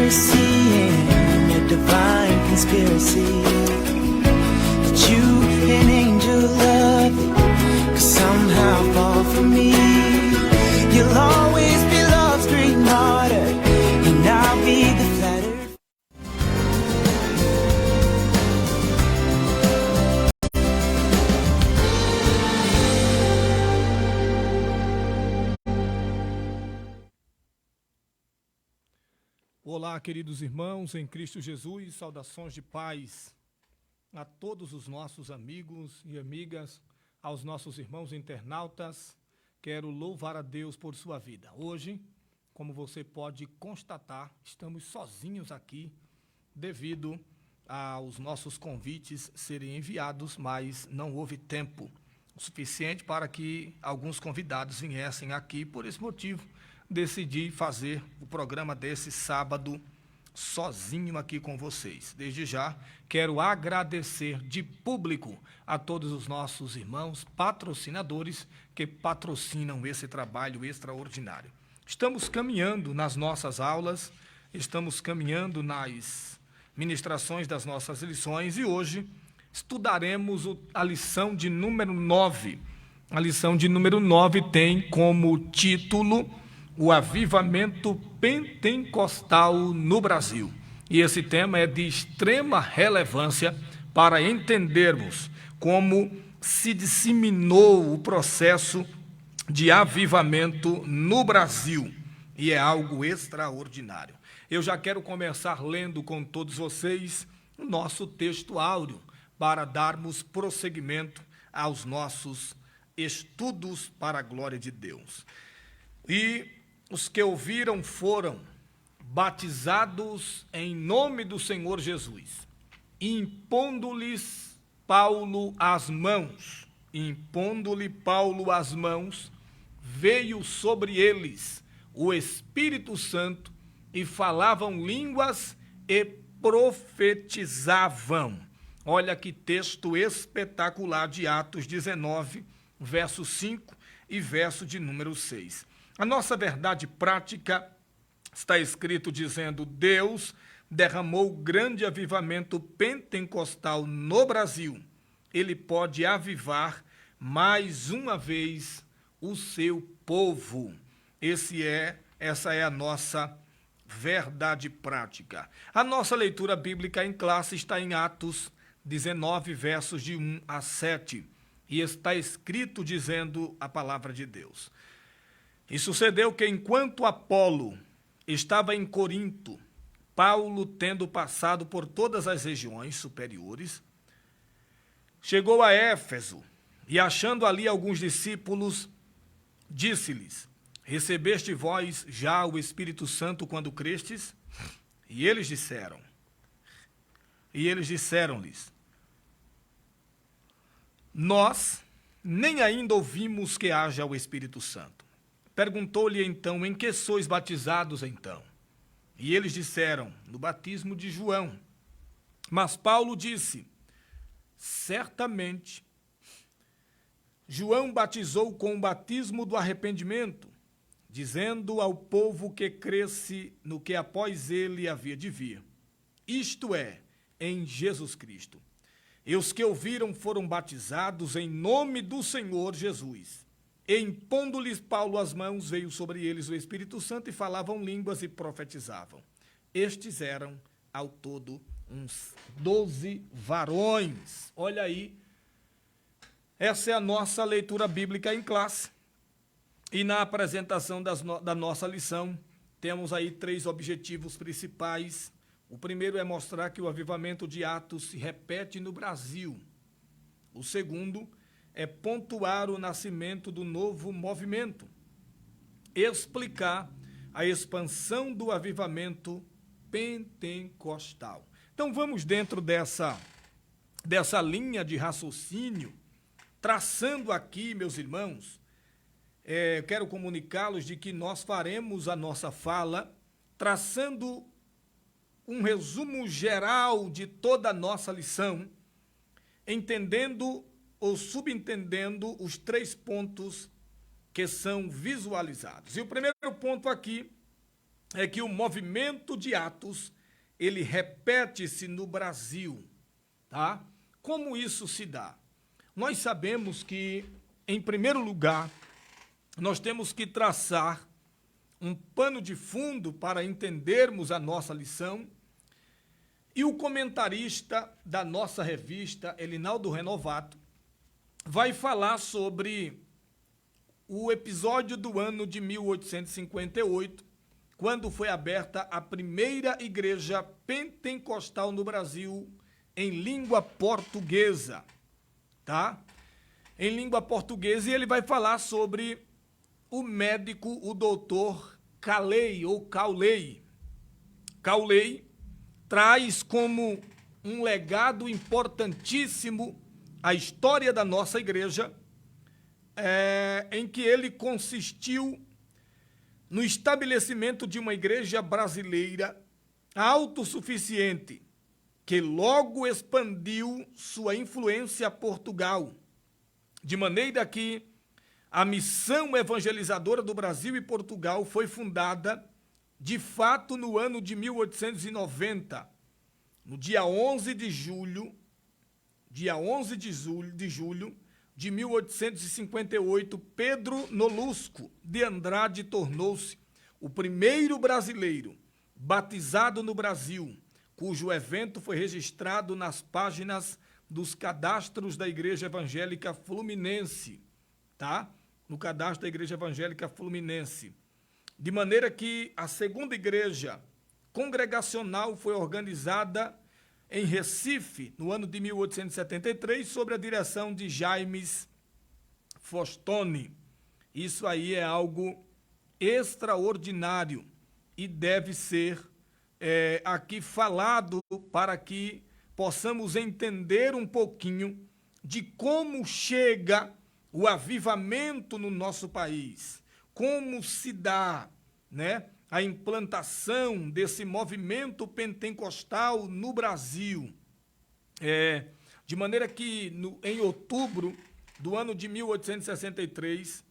mercy and a divine conspiracy that you, an angel, love it could somehow fall for me. You'll always be love's great martyr, and I'll be the flattered. Olá, queridos irmãos em Cristo Jesus, saudações de paz a todos os nossos amigos e amigas, aos nossos irmãos internautas. Quero louvar a Deus por sua vida. Hoje, como você pode constatar, estamos sozinhos aqui devido aos nossos convites serem enviados, mas não houve tempo o suficiente para que alguns convidados viessem aqui. Por esse motivo, decidi fazer o programa desse sábado sozinho aqui com vocês. Desde já, quero agradecer de público a todos os nossos irmãos patrocinadores que patrocinam esse trabalho extraordinário. Estamos caminhando nas nossas aulas, estamos caminhando nas ministrações das nossas lições e hoje estudaremos a lição de número 9. A lição de número 9 tem como título o avivamento pentecostal no Brasil. E esse tema é de extrema relevância para entendermos como se disseminou o processo de avivamento no Brasil. E é algo extraordinário. Eu já quero começar lendo com todos vocês o nosso texto áureo para darmos prosseguimento aos nossos estudos para a glória de Deus. E os que ouviram foram batizados em nome do Senhor Jesus, impondo-lhes Paulo as mãos. Impondo-lhe Paulo as mãos, veio sobre eles o Espírito Santo e falavam línguas e profetizavam. Olha que texto espetacular de Atos 19, verso 5 e verso de número 6. A nossa verdade prática está escrito dizendo: Deus derramou grande avivamento pentecostal no Brasil. Ele pode avivar mais uma vez o seu povo. Essa é a nossa verdade prática. A nossa leitura bíblica em classe está em Atos 19, versos de 1 a 7. E está escrito dizendo a palavra de Deus. E sucedeu que, enquanto Apolo estava em Corinto, Paulo, tendo passado por todas as regiões superiores, chegou a Éfeso e, achando ali alguns discípulos, disse-lhes: recebeste vós já o Espírito Santo quando crestes? E eles disseram-lhes: nós nem ainda ouvimos que haja o Espírito Santo. Perguntou-lhe então: em que sois batizados então? E eles disseram: no batismo de João. Mas Paulo disse: certamente João batizou com o batismo do arrependimento, dizendo ao povo que cresce no que após ele havia de vir, isto é, em Jesus Cristo. E os que ouviram foram batizados em nome do Senhor Jesus. E impondo-lhes Paulo as mãos, veio sobre eles o Espírito Santo e falavam línguas e profetizavam. Estes eram, ao todo, uns 12 varões. Olha aí, essa é a nossa leitura bíblica em classe. E na apresentação da nossa lição, temos aí 3 objetivos principais. O primeiro é mostrar que o avivamento de Atos se repete no Brasil. O segundo é pontuar o nascimento do novo movimento, explicar a expansão do avivamento pentecostal. Então vamos dentro dessa linha de raciocínio, traçando aqui, meus irmãos, quero comunicá-los de que nós faremos a nossa fala traçando um resumo geral de toda a nossa lição, entendendo ou subentendendo os 3 pontos que são visualizados. E o primeiro ponto aqui é que o movimento de Atos, ele repete-se no Brasil, tá? Como isso se dá? Nós sabemos que, em primeiro lugar, nós temos que traçar um pano de fundo para entendermos a nossa lição, e o comentarista da nossa revista, Elinaldo Renovato, vai falar sobre o episódio do ano de 1858, quando foi aberta a primeira igreja pentecostal no Brasil em língua portuguesa, tá? Em língua portuguesa, e ele vai falar sobre o médico, o doutor Calley, ou Caulley. Caulley traz como um legado importantíssimo a história da nossa igreja, em que ele consistiu no estabelecimento de uma igreja brasileira autossuficiente, que logo expandiu sua influência a Portugal, de maneira que a missão evangelizadora do Brasil e Portugal foi fundada, de fato, no ano de 1890, no dia 11 de julho de 1858, Pedro Nolusco de Andrade tornou-se o primeiro brasileiro batizado no Brasil, cujo evento foi registrado nas páginas dos cadastros da Igreja Evangélica Fluminense, tá? No cadastro da Igreja Evangélica Fluminense. De maneira que a segunda igreja congregacional foi organizada em Recife, no ano de 1873, sob a direção de Jaimes Fostoni. Isso aí é algo extraordinário e deve ser aqui falado para que possamos entender um pouquinho de como chega o avivamento no nosso país, como se dá, né, a implantação desse movimento pentecostal no Brasil. De maneira que, em outubro do ano de 1863,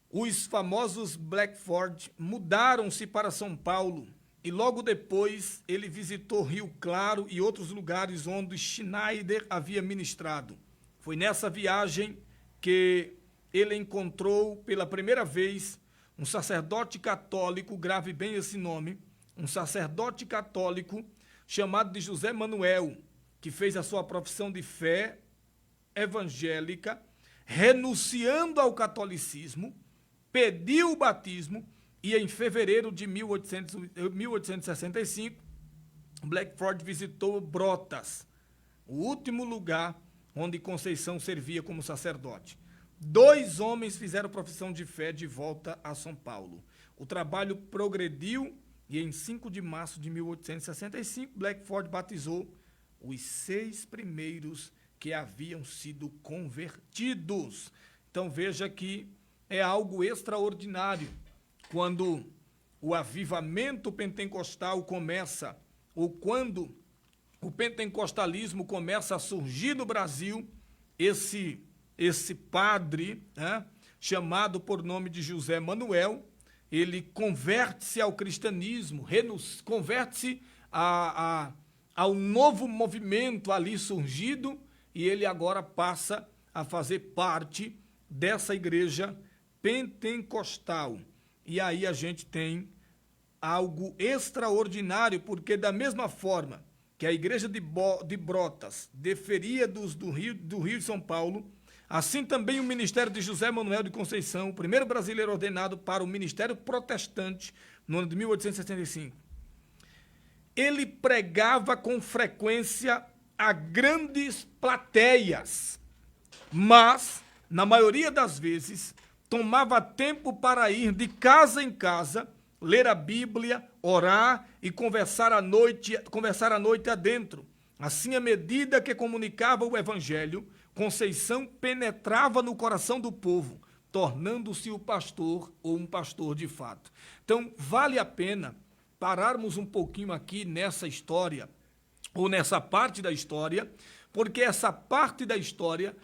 os famosos Blackford mudaram-se para São Paulo e logo depois ele visitou Rio Claro e outros lugares onde Schneider havia ministrado. Foi nessa viagem que ele encontrou pela primeira vez um sacerdote católico, grave bem esse nome, um sacerdote católico chamado de José Manuel, que fez a sua profissão de fé evangélica, renunciando ao catolicismo, pediu o batismo e em fevereiro de 1865, Blackford visitou Brotas, o último lugar onde Conceição servia como sacerdote. 2 homens fizeram profissão de fé de volta a São Paulo. O trabalho progrediu e em 5 de março de 1865, Blackford batizou os 6 primeiros que haviam sido convertidos. Então veja que é algo extraordinário quando o avivamento pentecostal começa, ou quando o pentecostalismo começa a surgir no Brasil, esse padre, né, chamado por nome de José Manuel, ele converte-se ao cristianismo, converte-se ao novo movimento ali surgido, e ele agora passa a fazer parte dessa igreja pentecostal. E aí a gente tem algo extraordinário, porque da mesma forma que a igreja de Brotas deferia do Rio de São Paulo, assim também o ministério de José Manuel de Conceição, o primeiro brasileiro ordenado para o ministério protestante no ano de 1865. Ele pregava com frequência a grandes plateias, mas, na maioria das vezes, tomava tempo para ir de casa em casa, ler a Bíblia, orar e conversar a noite adentro. Assim, à medida que comunicava o Evangelho, Conceição penetrava no coração do povo, tornando-se o pastor ou um pastor de fato. Então, vale a pena pararmos um pouquinho aqui nessa história, ou nessa parte da história, porque essa parte da história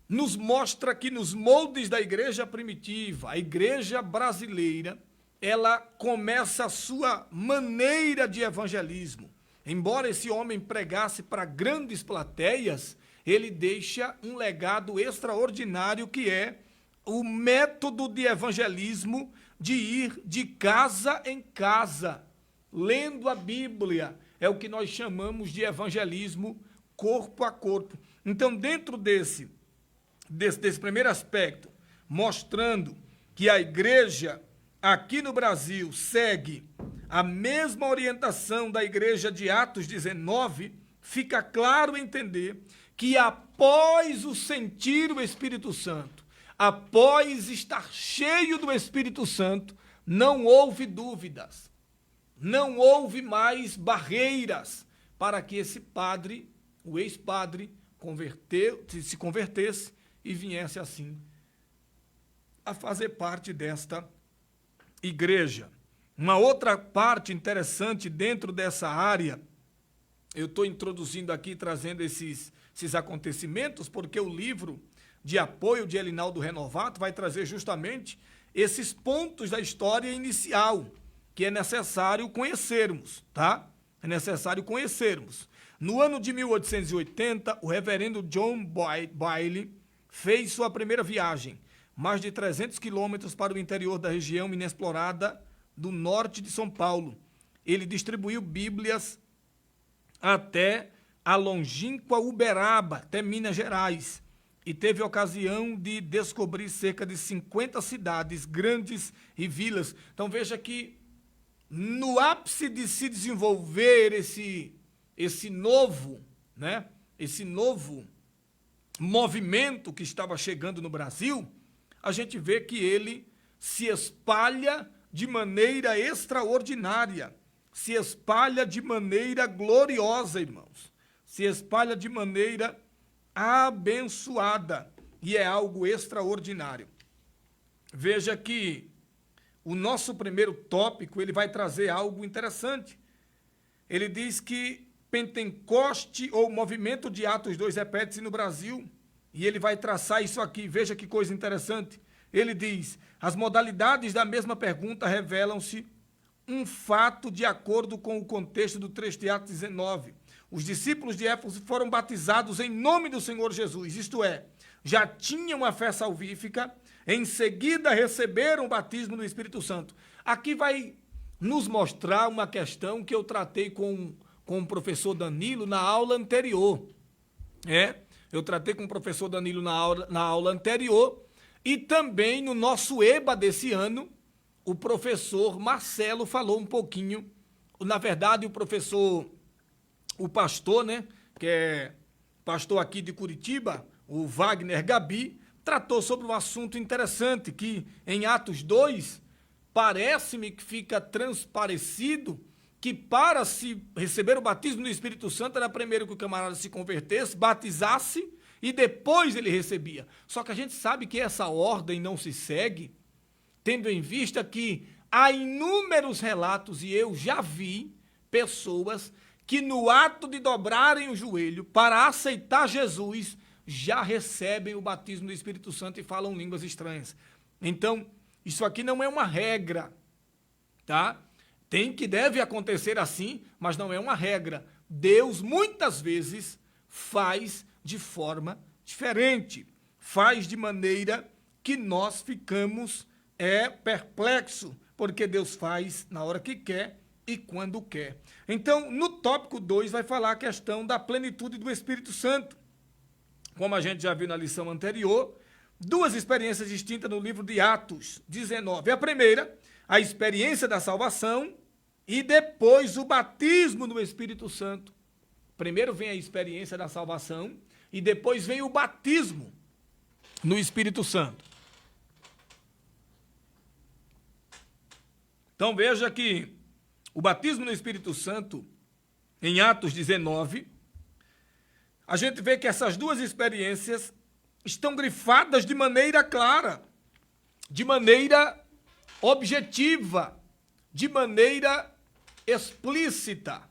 nos mostra que nos moldes da igreja primitiva, a igreja brasileira, ela começa a sua maneira de evangelismo. Embora esse homem pregasse para grandes plateias, ele deixa um legado extraordinário, que é o método de evangelismo de ir de casa em casa, lendo a Bíblia. É o que nós chamamos de evangelismo corpo a corpo. Então, dentro desse primeiro aspecto, mostrando que a igreja aqui no Brasil segue a mesma orientação da igreja de Atos 19, fica claro entender que após o sentir o Espírito Santo, após estar cheio do Espírito Santo, não houve dúvidas, não houve mais barreiras para que esse padre, o ex-padre, se convertesse e viesse assim a fazer parte desta igreja. Uma outra parte interessante dentro dessa área, eu estou introduzindo aqui, trazendo esses acontecimentos, porque o livro de apoio de Elinaldo Renovato vai trazer justamente esses pontos da história inicial, que é necessário conhecermos, tá? É necessário conhecermos. No ano de 1880, o reverendo John Bailey fez sua primeira viagem, mais de 300 quilômetros para o interior da região inexplorada do norte de São Paulo. Ele distribuiu Bíblias até a longínqua Uberaba, até Minas Gerais, e teve a ocasião de descobrir cerca de 50 cidades grandes e vilas. Então veja que no ápice de se desenvolver esse novo movimento que estava chegando no Brasil, a gente vê que ele se espalha de maneira extraordinária, se espalha de maneira gloriosa, irmãos, se espalha de maneira abençoada, e é algo extraordinário. Veja que o nosso primeiro tópico, ele vai trazer algo interessante. Ele diz que Pentecoste, ou movimento de Atos 2, repete-se no Brasil, e ele vai traçar isso aqui. Veja que coisa interessante. Ele diz: as modalidades da mesma pergunta revelam-se um fato de acordo com o contexto do trecho de Atos 19. Os discípulos de Éfeso foram batizados em nome do Senhor Jesus, isto é, já tinham a fé salvífica, em seguida receberam o batismo no Espírito Santo. Aqui vai nos mostrar uma questão que eu tratei com o professor Danilo na aula anterior. Eu tratei com o professor Danilo na aula anterior, e também no nosso EBA desse ano, o professor Marcelo falou um pouquinho. Na verdade, o pastor, que é pastor aqui de Curitiba, o Wagner Gabi, tratou sobre um assunto interessante, que em Atos 2, parece-me que fica transparecido que para se receber o batismo do Espírito Santo era primeiro que o camarada se convertesse, batizasse, e depois ele recebia. Só que a gente sabe que essa ordem não se segue, tendo em vista que há inúmeros relatos, e eu já vi pessoas que no ato de dobrarem o joelho para aceitar Jesus, já recebem o batismo do Espírito Santo e falam línguas estranhas. Então, isso aqui não é uma regra, tá? Deve acontecer assim, mas não é uma regra. Deus, muitas vezes, faz de forma diferente, faz de maneira que nós ficamos perplexos, porque Deus faz na hora que quer e quando quer. Então, no tópico 2, vai falar a questão da plenitude do Espírito Santo. Como a gente já viu na lição anterior, duas experiências distintas no livro de Atos 19. A primeira, a experiência da salvação, e depois o batismo no Espírito Santo. Primeiro vem a experiência da salvação, e depois vem o batismo no Espírito Santo. Então veja que o batismo no Espírito Santo, em Atos 19, a gente vê que essas duas experiências estão grifadas de maneira clara, de maneira objetiva, de maneira explícita,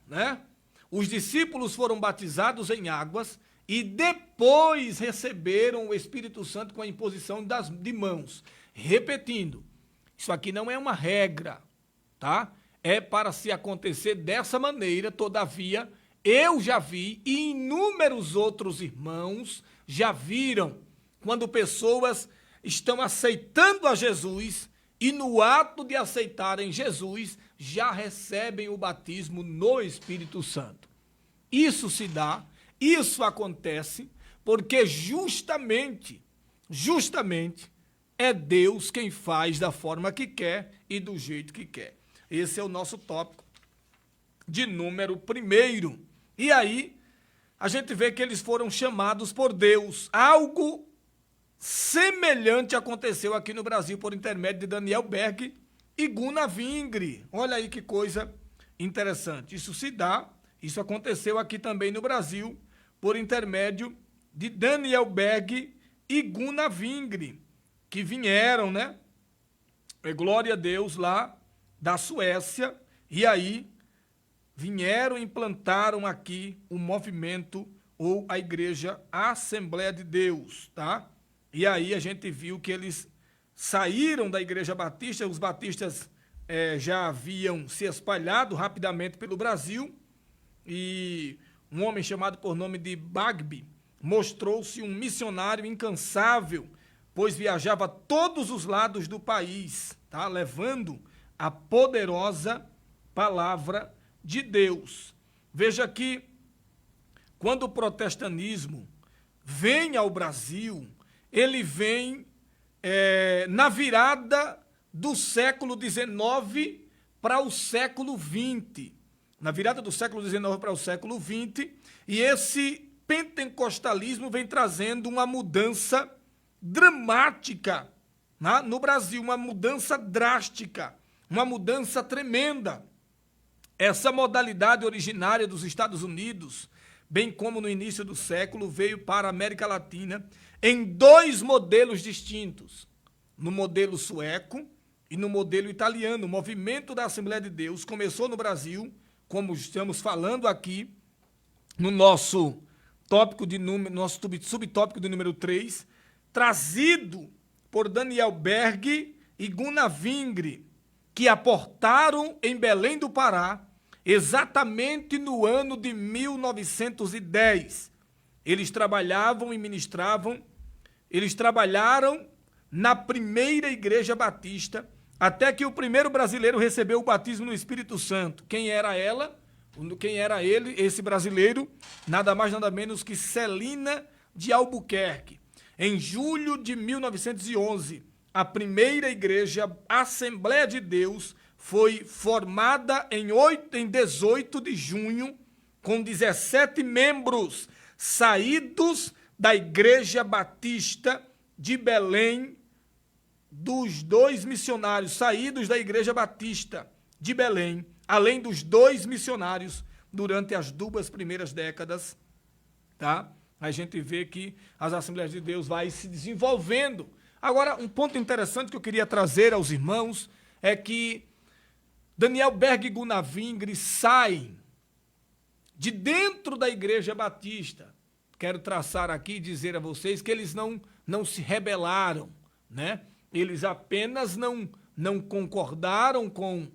Os discípulos foram batizados em águas e depois receberam o Espírito Santo com a imposição de mãos. Repetindo, Isso aqui não é uma regra, tá? É para se acontecer dessa maneira. Todavia, eu já vi e inúmeros outros irmãos já viram quando pessoas estão aceitando a Jesus e no ato de aceitarem Jesus já recebem o batismo no Espírito Santo. Isso se dá, isso acontece porque justamente é Deus quem faz da forma que quer e do jeito que quer. Esse é o nosso tópico de número 1. E aí, a gente vê que eles foram chamados por Deus. Algo semelhante aconteceu aqui no Brasil por intermédio de Daniel Berg e Gunnar Vingre. Olha aí que coisa interessante. Isso se dá, isso aconteceu aqui também no Brasil por intermédio de Daniel Berg e Gunnar Vingre, que vieram, né? Glória a Deus, lá da Suécia, e aí vieram e implantaram aqui o movimento ou a igreja Assembleia de Deus, tá? E aí a gente viu que eles saíram da igreja batista, os batistas já haviam se espalhado rapidamente pelo Brasil, e um homem chamado por nome de Bagby mostrou-se um missionário incansável, pois viajava a todos os lados do país, tá? Levando a poderosa palavra de Deus. Veja que quando o protestantismo vem ao Brasil, ele vem na virada do século XIX para o século XX. Na virada do século XIX para o século XX, e esse pentecostalismo vem trazendo uma mudança dramática, né, no Brasil, uma mudança drástica, uma mudança tremenda. Essa modalidade originária dos Estados Unidos, bem como no início do século, veio para a América Latina em 2 modelos distintos, no modelo sueco e no modelo italiano. O movimento da Assembleia de Deus começou no Brasil, como estamos falando aqui, no nosso tópico de nosso subtópico de número 3, trazido por Daniel Berg e Gunnar Vingre, que aportaram em Belém do Pará, exatamente no ano de 1910. Eles trabalhavam e ministravam, eles trabalharam na primeira igreja batista, até que o primeiro brasileiro recebeu o batismo no Espírito Santo. Quem era ela? Quem era ele, esse brasileiro? Nada mais, nada menos que Celina de Albuquerque. Em julho de 1911, a primeira igreja Assembleia de Deus foi formada em 18 de junho, com 17 membros saídos da Igreja Batista de Belém, dos 2 missionários saídos da Igreja Batista de Belém, além dos 2 missionários durante as 2 primeiras décadas, tá? A gente vê que as Assembleias de Deus vai se desenvolvendo. Agora, um ponto interessante que eu queria trazer aos irmãos é que Daniel Berg e Gunnar Vingre saem de dentro da Igreja Batista. Quero traçar aqui e dizer a vocês que eles não se rebelaram, né? Eles apenas não concordaram com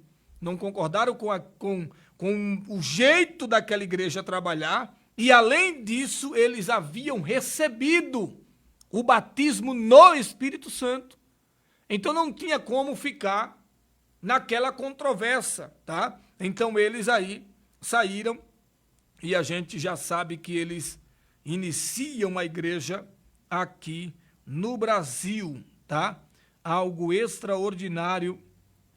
o jeito daquela igreja trabalhar, e além disso, eles haviam recebido o batismo no Espírito Santo. Então não tinha como ficar naquela controvérsia, tá? Então eles aí saíram, e a gente já sabe que eles iniciam a igreja aqui no Brasil, tá? Algo extraordinário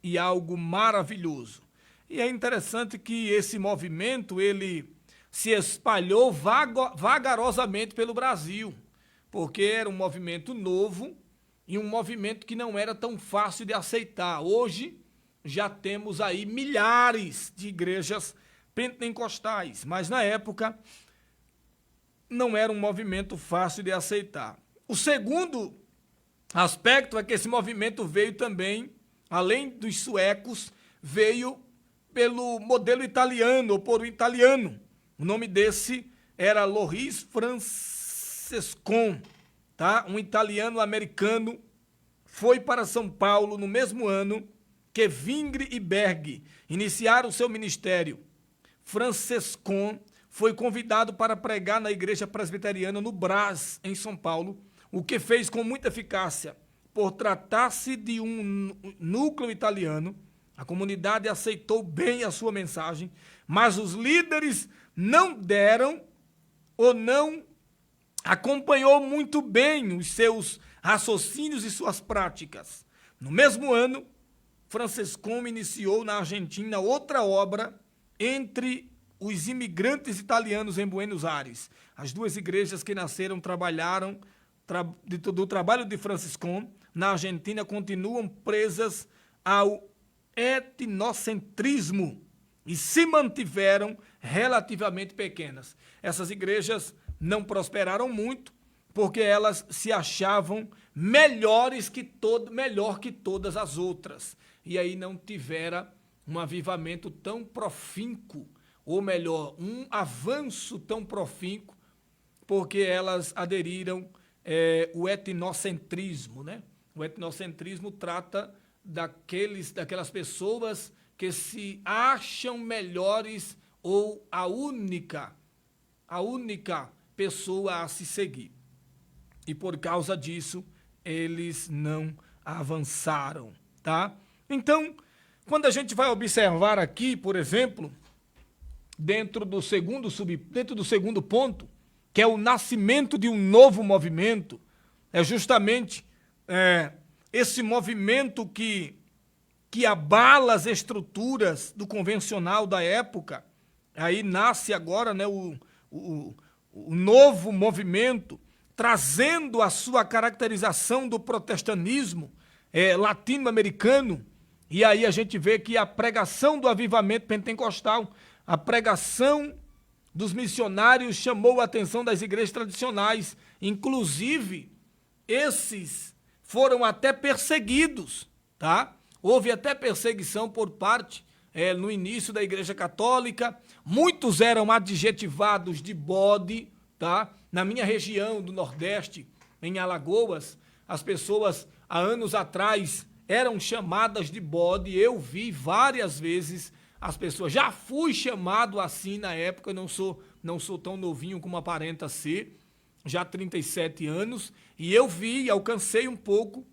e algo maravilhoso. E é interessante que esse movimento, ele se espalhou vagarosamente pelo Brasil, porque era um movimento novo e um movimento que não era tão fácil de aceitar. Hoje já temos aí milhares de igrejas pentecostais, mas na época não era um movimento fácil de aceitar. O segundo aspecto é que esse movimento veio também, além dos suecos, veio pelo modelo italiano, ou por um italiano. O nome desse era Loris Francescon, tá? Um italiano-americano foi para São Paulo no mesmo ano que Zwingli e Berg iniciaram seu ministério. Franciscon foi convidado para pregar na igreja presbiteriana no Brás, em São Paulo, o que fez com muita eficácia. Por tratar-se de um núcleo italiano, a comunidade aceitou bem a sua mensagem, mas os líderes não deram ou não acompanhou muito bem os seus raciocínios e suas práticas. No mesmo ano, Franciscon iniciou na Argentina outra obra entre os imigrantes italianos em Buenos Aires. As duas igrejas que nasceram trabalharam do trabalho de Franciscon na Argentina continuam presas ao etnocentrismo e se mantiveram relativamente pequenas. Essas igrejas não prosperaram muito porque elas se achavam melhor que todas as outras. E aí não tivera um avivamento tão profíncuo, ou melhor, um avanço tão profíncuo, porque elas aderiram o etnocentrismo, né? O etnocentrismo trata daquelas pessoas que se acham melhores ou a única pessoa a se seguir. E por causa disso, eles não avançaram, tá? Então, quando a gente vai observar aqui, por exemplo, dentro do segundo ponto, que é o nascimento de um novo movimento, é justamente esse movimento que abala as estruturas do convencional da época. Aí nasce agora, né, o novo movimento, trazendo a sua caracterização do protestantismo latino-americano. E aí a gente vê que a pregação do avivamento pentecostal, a pregação dos missionários chamou a atenção das igrejas tradicionais. Inclusive, esses foram até perseguidos, tá? Houve até perseguição por parte, no início da Igreja Católica. Muitos eram adjetivados de bode, tá? Na minha região do Nordeste, em Alagoas, as pessoas, há anos atrás, eram chamadas de bode. Eu vi várias vezes as pessoas. Já fui chamado assim na época, eu não sou tão novinho como aparenta ser, já 37 anos, e eu vi, alcancei um pouco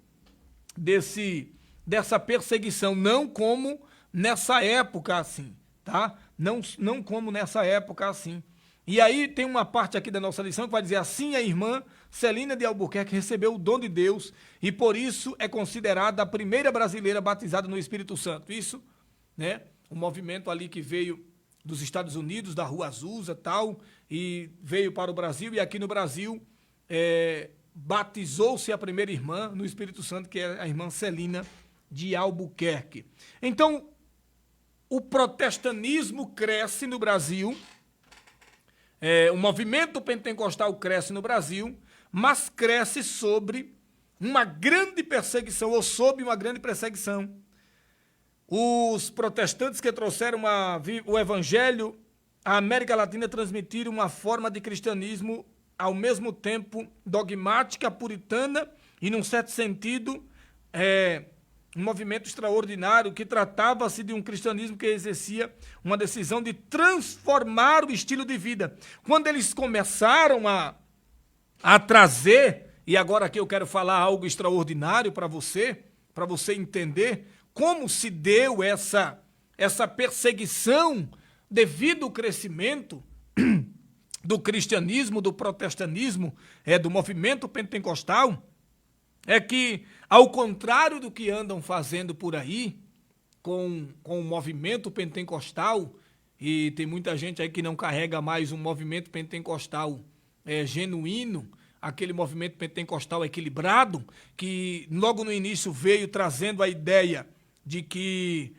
dessa perseguição, não como nessa época assim, tá? Não como nessa época assim. E aí tem uma parte aqui da nossa lição que vai dizer: assim a irmã Celina de Albuquerque recebeu o dom de Deus e por isso é considerada a primeira brasileira batizada no Espírito Santo. Isso, né? Um movimento ali que veio dos Estados Unidos, da Rua Azusa, tal, e veio para o Brasil, e aqui no Brasil batizou-se a primeira irmã no Espírito Santo, que é a irmã Celina de Albuquerque. Então, o protestantismo cresce no Brasil, o movimento pentecostal cresce no Brasil, mas cresce sobre uma grande perseguição, ou sob uma grande perseguição. Os protestantes que trouxeram o evangelho à América Latina transmitiram uma forma de cristianismo ao mesmo tempo dogmática, puritana e, num certo sentido, um movimento extraordinário que tratava-se de um cristianismo que exercia uma decisão de transformar o estilo de vida. Quando eles começaram a trazer, e agora aqui eu quero falar algo extraordinário para você entender como se deu essa perseguição devido ao crescimento do cristianismo, do protestantismo, do movimento pentecostal, é que, ao contrário do que andam fazendo por aí, com o movimento pentecostal, e tem muita gente aí que não carrega mais um movimento pentecostal genuíno, aquele movimento pentecostal equilibrado, que logo no início veio trazendo a ideia de que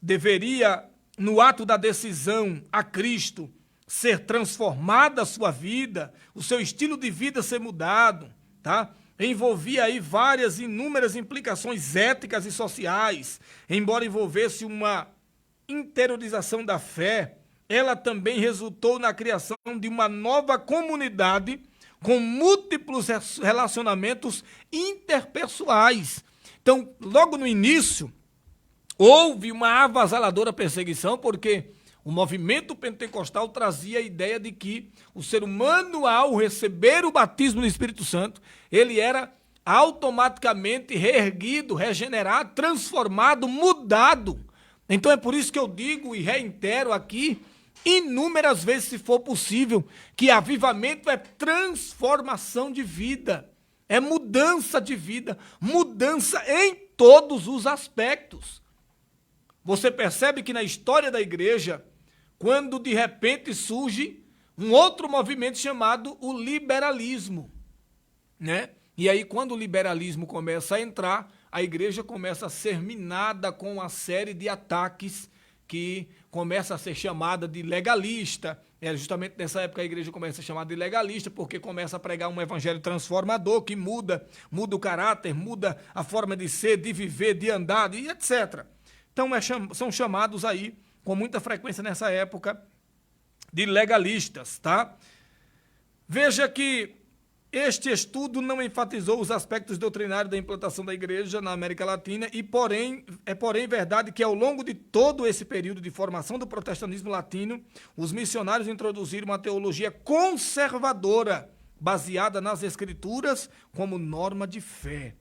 deveria, no ato da decisão a Cristo, ser transformada a sua vida, o seu estilo de vida ser mudado, tá? Envolvia aí inúmeras implicações éticas e sociais. Embora envolvesse uma interiorização da fé, ela também resultou na criação de uma nova comunidade com múltiplos relacionamentos interpessoais. Então, logo no início, houve uma avassaladora perseguição, porque o movimento pentecostal trazia a ideia de que o ser humano, ao receber o batismo do Espírito Santo, ele era automaticamente reerguido, regenerado, transformado, mudado. Então é por isso que eu digo e reitero aqui, inúmeras vezes, se for possível, que avivamento é transformação de vida, é mudança de vida, mudança em todos os aspectos. Você percebe que na história da igreja, quando de repente surge um outro movimento chamado o liberalismo, né? E aí, quando o liberalismo começa a entrar, a igreja começa a ser minada com uma série de ataques que começa a ser chamada de legalista. É justamente nessa época a igreja começa a ser chamada de legalista, porque começa a pregar um evangelho transformador que muda o caráter, muda a forma de ser, de viver, de andar, e etc. Então, são chamados aí, com muita frequência nessa época, de legalistas, tá? Veja que este estudo não enfatizou os aspectos doutrinários da implantação da igreja na América Latina e, porém verdade que ao longo de todo esse período de formação do protestantismo latino, os missionários introduziram uma teologia conservadora, baseada nas escrituras como norma de fé.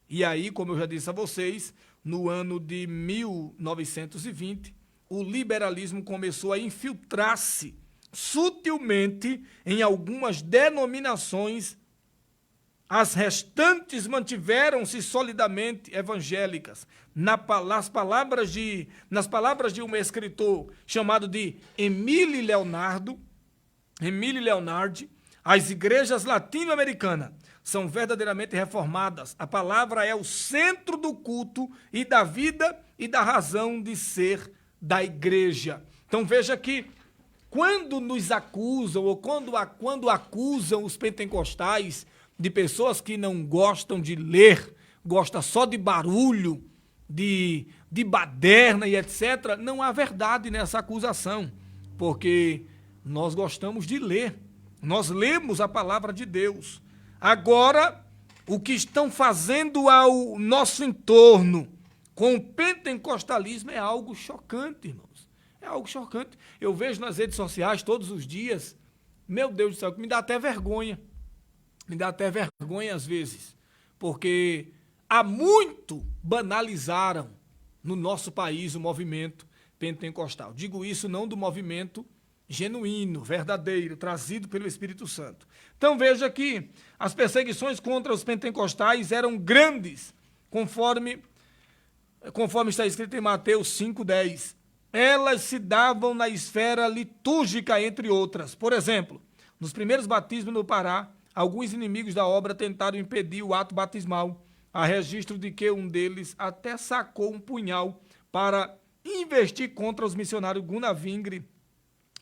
E aí, como eu já disse a vocês, no ano de 1920, o liberalismo começou a infiltrar-se sutilmente em algumas denominações. As restantes mantiveram-se solidamente evangélicas. Nas palavras de um escritor chamado de Émile Leonardi, as igrejas latino-americanas são verdadeiramente reformadas. A palavra é o centro do culto e da vida e da razão de ser da igreja. Então veja que quando nos acusam ou quando acusam os pentecostais de pessoas que não gostam de ler, gostam só de barulho, de baderna e etc., não há verdade nessa acusação, porque nós gostamos de ler, nós lemos a palavra de Deus. Agora, o que estão fazendo ao nosso entorno com o pentecostalismo é algo chocante, irmãos. É algo chocante. Eu vejo nas redes sociais todos os dias, meu Deus do céu, que me dá até vergonha. Me dá até vergonha às vezes, porque há muito banalizaram no nosso país o movimento pentecostal. Digo isso não do movimento genuíno, verdadeiro, trazido pelo Espírito Santo. Então veja que as perseguições contra os pentecostais eram grandes, conforme está escrito em Mateus 5,10. Elas se davam na esfera litúrgica, entre outras. Por exemplo, nos primeiros batismos no Pará, alguns inimigos da obra tentaram impedir o ato batismal. Há registro de que um deles até sacou um punhal para investir contra os missionários Gunavingre.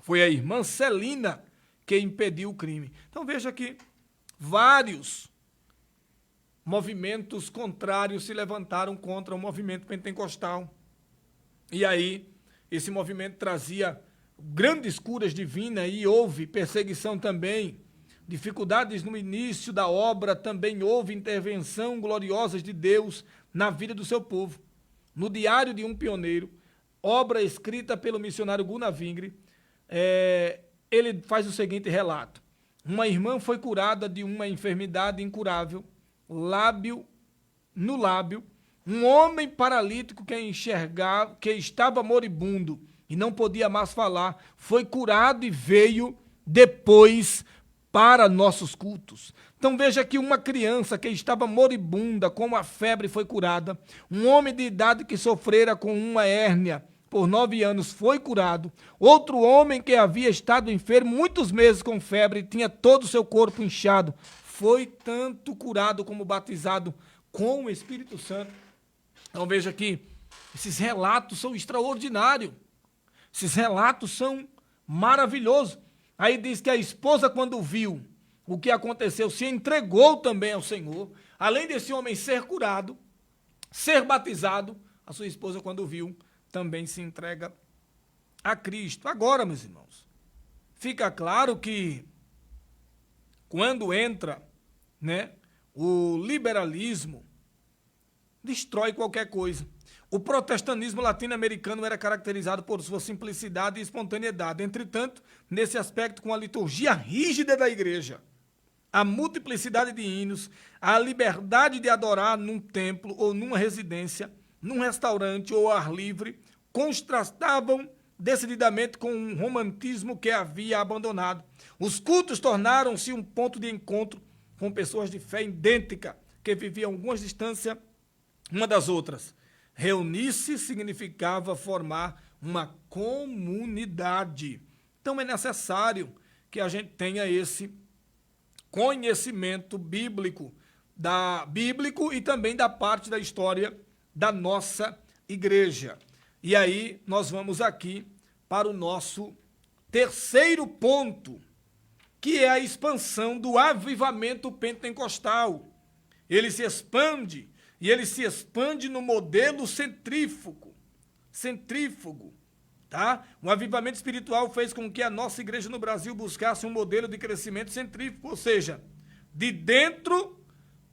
Foi a irmã Celina que impediu o crime. Então veja que vários movimentos contrários se levantaram contra o movimento pentecostal. E aí, esse movimento trazia grandes curas divinas e houve perseguição também, dificuldades no início da obra, também houve intervenção gloriosa de Deus na vida do seu povo. No Diário de um Pioneiro, obra escrita pelo missionário Gunavingre, ele faz o seguinte relato. Uma irmã foi curada de uma enfermidade incurável, no lábio. Um homem paralítico que estava moribundo e não podia mais falar, foi curado e veio depois para nossos cultos. Então veja que uma criança que estava moribunda com uma febre foi curada, um homem de idade que sofrera com uma hérnia por 9 anos foi curado, outro homem que havia estado enfermo muitos meses com febre e tinha todo o seu corpo inchado, foi tanto curado como batizado com o Espírito Santo. Então veja que esses relatos são extraordinários, esses relatos são maravilhosos. Aí diz que a esposa, quando viu o que aconteceu, se entregou também ao Senhor. Além desse homem ser curado, ser batizado, a sua esposa, quando viu, também se entrega a Cristo. Agora, meus irmãos, fica claro que quando entra, né, o liberalismo, destrói qualquer coisa. O protestantismo latino-americano era caracterizado por sua simplicidade e espontaneidade. Entretanto, nesse aspecto, com a liturgia rígida da igreja, a multiplicidade de hinos, a liberdade de adorar num templo ou numa residência, num restaurante ou ao ar livre, contrastavam decididamente com um romantismo que havia abandonado. Os cultos tornaram-se um ponto de encontro com pessoas de fé idêntica, que viviam a algumas distâncias uma das outras. Reunir-se significava formar uma comunidade. Então é necessário que a gente tenha esse conhecimento bíblico e também da parte da história da nossa igreja. E aí nós vamos aqui para o nosso terceiro ponto, que é a expansão do avivamento pentecostal. Ele se expande, e ele se expande no modelo centrífugo, tá? O avivamento espiritual fez com que a nossa igreja no Brasil buscasse um modelo de crescimento centrífugo, ou seja, de dentro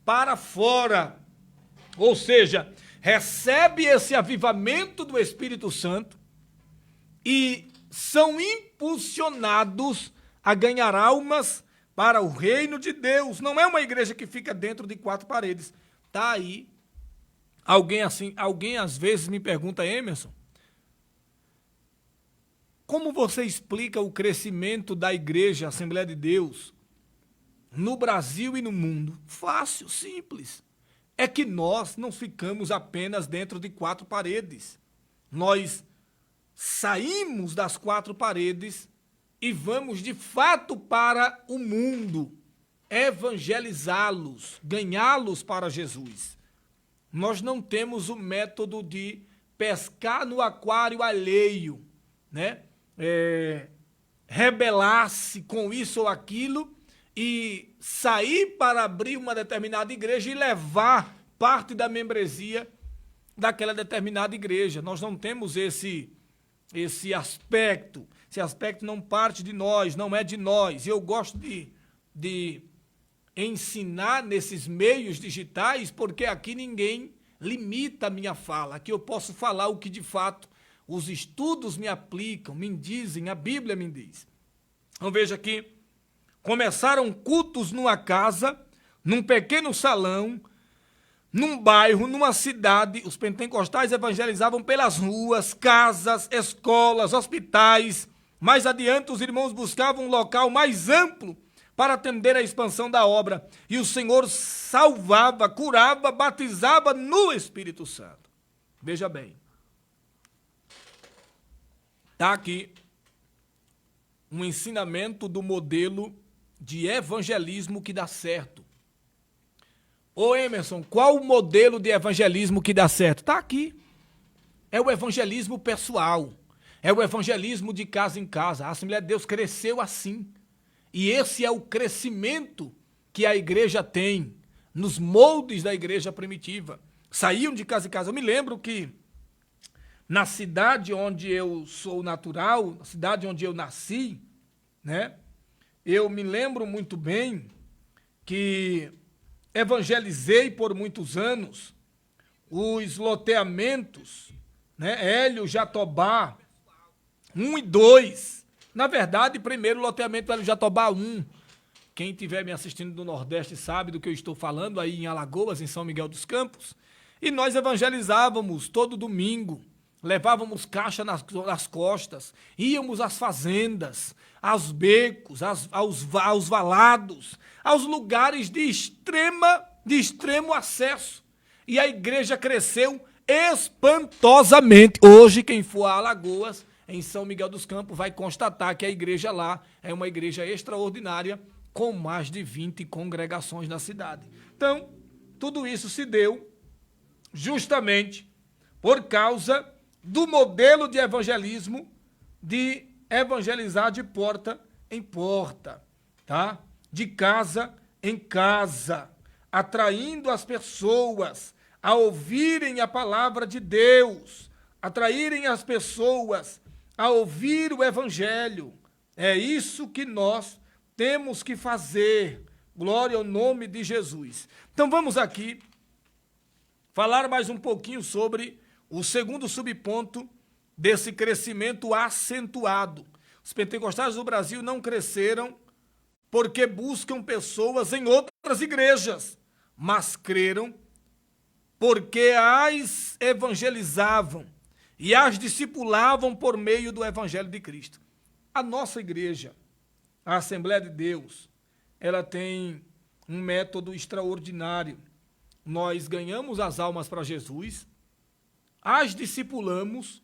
para fora. Ou seja, recebe esse avivamento do Espírito Santo e são impulsionados a ganhar almas para o reino de Deus. Não é uma igreja que fica dentro de quatro paredes. Tá aí. Alguém às vezes me pergunta, Emerson, como você explica o crescimento da igreja Assembleia de Deus no Brasil e no mundo? Fácil, simples. É que nós não ficamos apenas dentro de quatro paredes. Nós saímos das quatro paredes e vamos de fato para o mundo, evangelizá-los, ganhá-los para Jesus. Nós não temos o método de pescar no aquário alheio, né? Rebelar-se com isso ou aquilo e sair para abrir uma determinada igreja e levar parte da membresia daquela determinada igreja. Nós não temos esse aspecto. Esse aspecto não parte de nós, não é de nós. Eu gosto de ensinar nesses meios digitais, porque aqui ninguém limita a minha fala. Aqui eu posso falar o que de fato os estudos me aplicam, me dizem, a Bíblia me diz. Então veja aqui, começaram cultos numa casa, num pequeno salão, num bairro, numa cidade. Os pentecostais evangelizavam pelas ruas, casas, escolas, hospitais. Mais adiante, os irmãos buscavam um local mais amplo para atender à expansão da obra. E o Senhor salvava, curava, batizava no Espírito Santo. Veja bem. Está aqui um ensinamento do modelo de evangelismo que dá certo. Ô Emerson, qual o modelo de evangelismo que dá certo? Está aqui. É o evangelismo pessoal. É o evangelismo de casa em casa. A Assembleia de Deus cresceu assim. E esse é o crescimento que a igreja tem nos moldes da igreja primitiva. Saíam de casa em casa. Eu me lembro que na cidade onde eu sou natural, na cidade onde eu nasci, né? Eu me lembro muito bem que evangelizei por muitos anos os loteamentos, né? Hélio Jatobá 1 e 2. Na verdade, primeiro o loteamento Hélio Jatobá 1. Quem estiver me assistindo do Nordeste sabe do que eu estou falando, aí em Alagoas, em São Miguel dos Campos. E nós evangelizávamos todo domingo. Levávamos caixa nas costas, íamos às fazendas, aos becos, aos valados, aos lugares de extremo acesso. E a igreja cresceu espantosamente. Hoje, quem for a Alagoas, em São Miguel dos Campos, vai constatar que a igreja lá é uma igreja extraordinária, com mais de 20 congregações na cidade. Então, tudo isso se deu justamente por causa do modelo de evangelismo, de evangelizar de porta em porta, tá? De casa em casa, atraindo as pessoas a ouvirem a palavra de Deus, atraírem as pessoas a ouvir o evangelho. É isso que nós temos que fazer. Glória ao nome de Jesus. Então vamos aqui falar mais um pouquinho sobre o segundo subponto desse crescimento acentuado. Os pentecostais do Brasil não cresceram porque buscam pessoas em outras igrejas, mas creram porque as evangelizavam e as discipulavam por meio do Evangelho de Cristo. A nossa igreja, a Assembleia de Deus, ela tem um método extraordinário. Nós ganhamos as almas para Jesus, as discipulamos,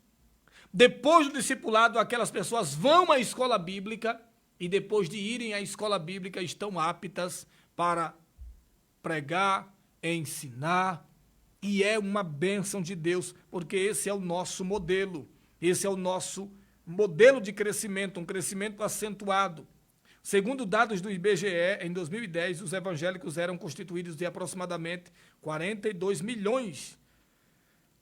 depois do discipulado aquelas pessoas vão à escola bíblica e depois de irem à escola bíblica estão aptas para pregar, ensinar, e é uma bênção de Deus, porque esse é o nosso modelo, esse é o nosso modelo de crescimento, um crescimento acentuado. Segundo dados do IBGE, em 2010, os evangélicos eram constituídos de aproximadamente 42 milhões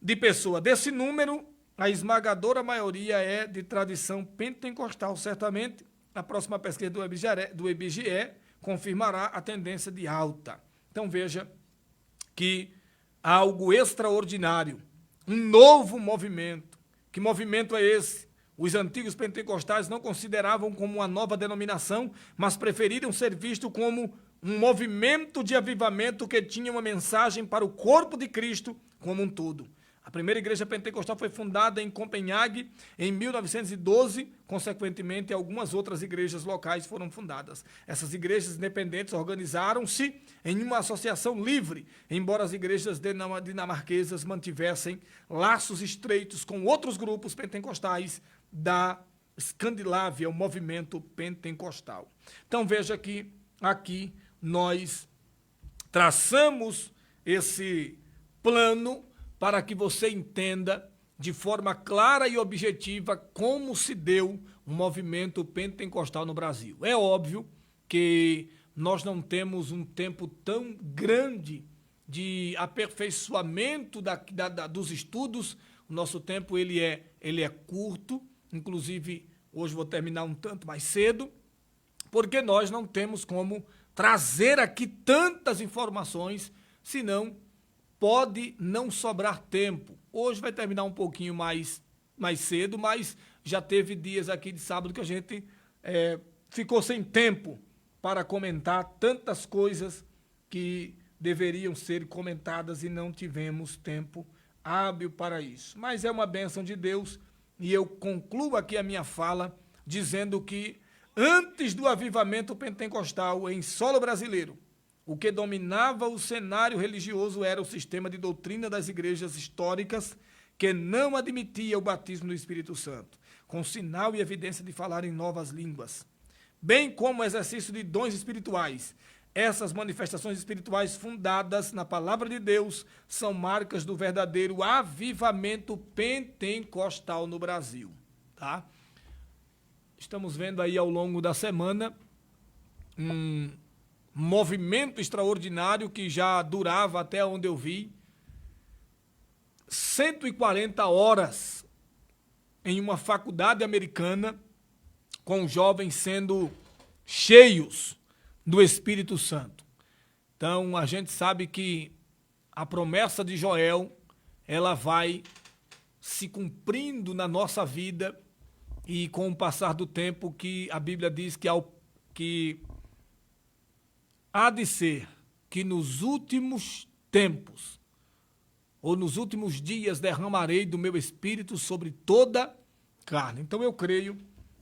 de pessoas. Desse número, a esmagadora maioria é de tradição pentecostal. Certamente, a próxima pesquisa do IBGE confirmará a tendência de alta. Então, veja que algo extraordinário, um novo movimento. Que movimento é esse? Os antigos pentecostais não consideravam como uma nova denominação, mas preferiram ser visto como um movimento de avivamento que tinha uma mensagem para o corpo de Cristo como um todo. A primeira igreja pentecostal foi fundada em Copenhague em 1912, consequentemente algumas outras igrejas locais foram fundadas. Essas igrejas independentes organizaram-se em uma associação livre, embora as igrejas dinamarquesas mantivessem laços estreitos com outros grupos pentecostais da Escandinávia, o movimento pentecostal. Então veja que aqui nós traçamos esse plano para que você entenda de forma clara e objetiva como se deu o movimento pentecostal no Brasil. É óbvio que nós não temos um tempo tão grande de aperfeiçoamento dos estudos. O nosso tempo ele é curto, inclusive hoje vou terminar um tanto mais cedo, porque nós não temos como trazer aqui tantas informações, senão pode não sobrar tempo. Hoje vai terminar um pouquinho mais cedo, mas já teve dias aqui de sábado que a gente ficou sem tempo para comentar tantas coisas que deveriam ser comentadas e não tivemos tempo hábil para isso. Mas é uma bênção de Deus e eu concluo aqui a minha fala dizendo que antes do avivamento pentecostal em solo brasileiro, o que dominava o cenário religioso era o sistema de doutrina das igrejas históricas que não admitia o batismo do Espírito Santo, com sinal e evidência de falar em novas línguas, bem como o exercício de dons espirituais. Essas manifestações espirituais fundadas na palavra de Deus são marcas do verdadeiro avivamento pentecostal no Brasil, tá? Estamos vendo aí ao longo da semana um movimento extraordinário que já durava, até onde eu vi, 140 horas em uma faculdade americana, com jovens sendo cheios do Espírito Santo. Então, a gente sabe que a promessa de Joel, ela vai se cumprindo na nossa vida e com o passar do tempo que a Bíblia diz que há de ser que nos últimos tempos, ou nos últimos dias, derramarei do meu Espírito sobre toda carne. Então eu creio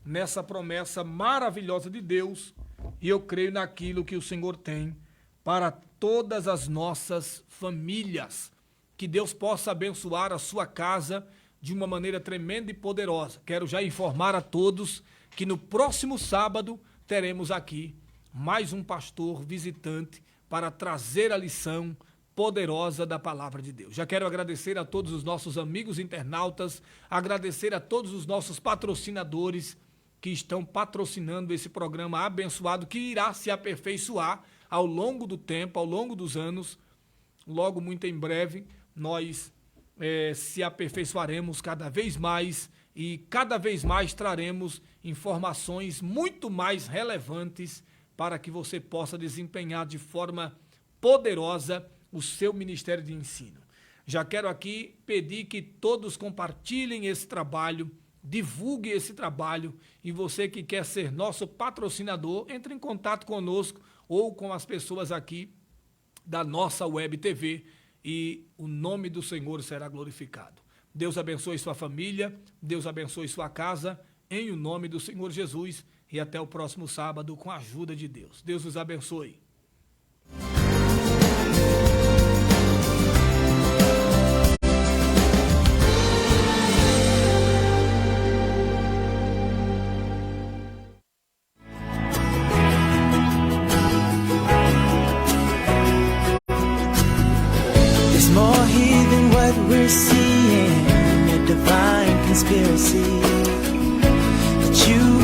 nessa promessa maravilhosa de Deus e eu creio naquilo que o Senhor tem para todas as nossas famílias. Que Deus possa abençoar a sua casa de uma maneira tremenda e poderosa. Quero já informar a todos que no próximo sábado teremos aqui mais um pastor visitante para trazer a lição poderosa da palavra de Deus. Já quero agradecer a todos os nossos amigos internautas, agradecer a todos os nossos patrocinadores que estão patrocinando esse programa abençoado que irá se aperfeiçoar ao longo do tempo, ao longo dos anos. Logo, muito em breve, nós se aperfeiçoaremos cada vez mais e cada vez mais traremos informações muito mais relevantes para que você possa desempenhar de forma poderosa o seu ministério de ensino. Já quero aqui pedir que todos compartilhem esse trabalho, divulguem esse trabalho, e você que quer ser nosso patrocinador, entre em contato conosco ou com as pessoas aqui da nossa Web TV e o nome do Senhor será glorificado. Deus abençoe sua família, Deus abençoe sua casa, em o nome do Senhor Jesus, e até o próximo sábado com a ajuda de Deus. Deus os abençoe. There's more here than what we're seeing, a divine conspiracy that you